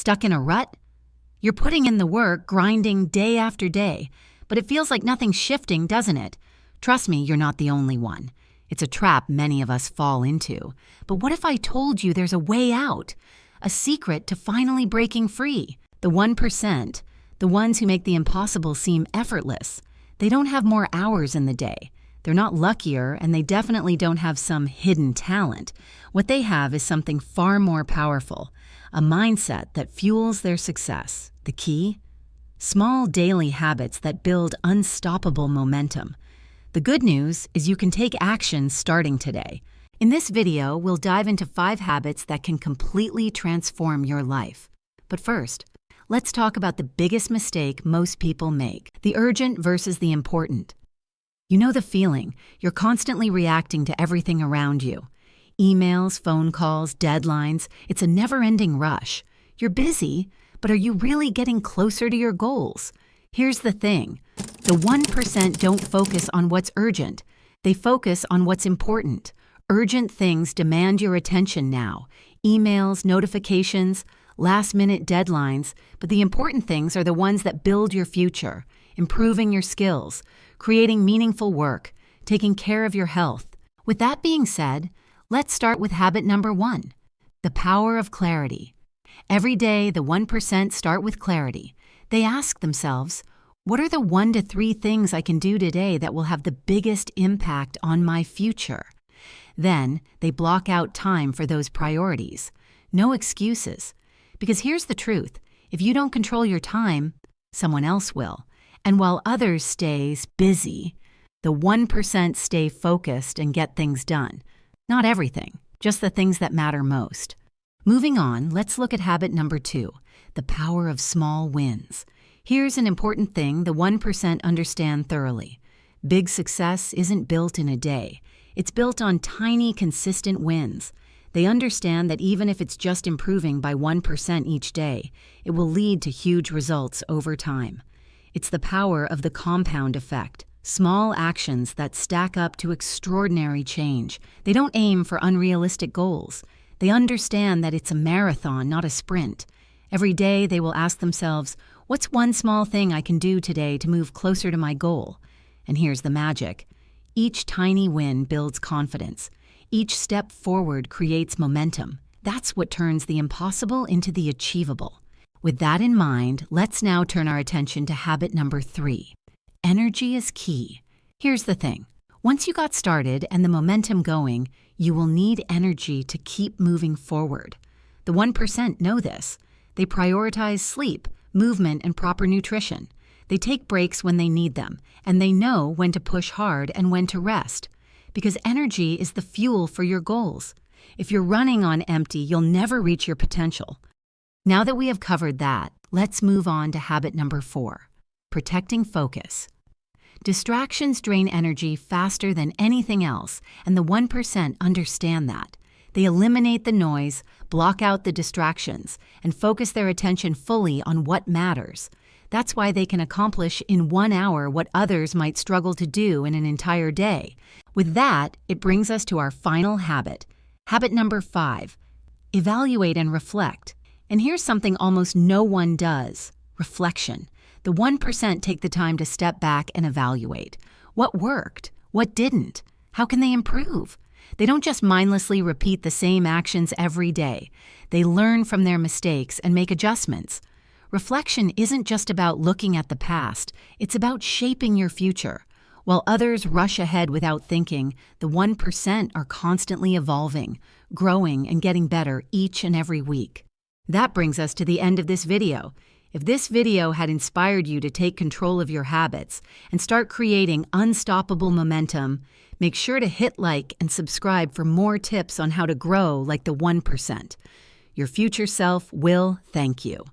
Stuck in a rut? You're putting in the work, grinding day after day, but it feels like nothing's shifting, doesn't it? Trust me, you're not the only one. It's a trap many of us fall into. But what if I told you there's a way out? A secret to finally breaking free? The 1%, the ones who make the impossible seem effortless. They don't have more hours in the day. They're not luckier, and they definitely don't have some hidden talent. What they have is something far more powerful, a mindset that fuels their success. The key? Small daily habits that build unstoppable momentum. The good news is you can take action starting today. In this video, we'll dive into 5 habits that can completely transform your life. But first, let's talk about the biggest mistake most people make, the urgent versus the important. You know the feeling. You're constantly reacting to everything around you. Emails, phone calls, deadlines. It's a never-ending rush. You're busy, but are you really getting closer to your goals? Here's the thing. The 1% don't focus on what's urgent. They focus on what's important. Urgent things demand your attention now. Emails, notifications, last-minute deadlines. But the important things are the ones that build your future, improving your skills, creating meaningful work, taking care of your health. With that being said, let's start with habit number 1, the power of clarity. Every day, the 1% start with clarity. They ask themselves, what are the 1 to 3 things I can do today that will have the biggest impact on my future? Then, they block out time for those priorities. No excuses. Because here's the truth. If you don't control your time, someone else will. And while others stay busy, the 1% stay focused and get things done. Not everything, just the things that matter most. Moving on, let's look at habit number 2, the power of small wins. Here's an important thing the 1% understand thoroughly. Big success isn't built in a day. It's built on tiny, consistent wins. They understand that even if it's just improving by 1% each day, it will lead to huge results over time. It's the power of the compound effect. Small actions that stack up to extraordinary change. They don't aim for unrealistic goals. They understand that it's a marathon, not a sprint. Every day they will ask themselves, what's one small thing I can do today to move closer to my goal? And here's the magic. Each tiny win builds confidence. Each step forward creates momentum. That's what turns the impossible into the achievable. With that in mind, let's now turn our attention to habit number 3. Energy is key. Here's the thing. Once you got started and the momentum going, you will need energy to keep moving forward. The 1% know this. They prioritize sleep, movement, and proper nutrition. They take breaks when they need them, and they know when to push hard and when to rest. Because energy is the fuel for your goals. If you're running on empty, you'll never reach your potential. Now that we have covered that, let's move on to habit number 4, protecting focus. Distractions drain energy faster than anything else, and the 1% understand that. They eliminate the noise, block out the distractions, and focus their attention fully on what matters. That's why they can accomplish in 1 hour what others might struggle to do in an entire day. With that, it brings us to our final habit. Habit number 5, evaluate and reflect. And here's something almost no one does, reflection. The 1% take the time to step back and evaluate. What worked? What didn't? How can they improve? They don't just mindlessly repeat the same actions every day. They learn from their mistakes and make adjustments. Reflection isn't just about looking at the past, it's about shaping your future. While others rush ahead without thinking, the 1% are constantly evolving, growing, and getting better each and every week. That brings us to the end of this video. If this video had inspired you to take control of your habits and start creating unstoppable momentum, make sure to hit like and subscribe for more tips on how to grow like the 1%. Your future self will thank you.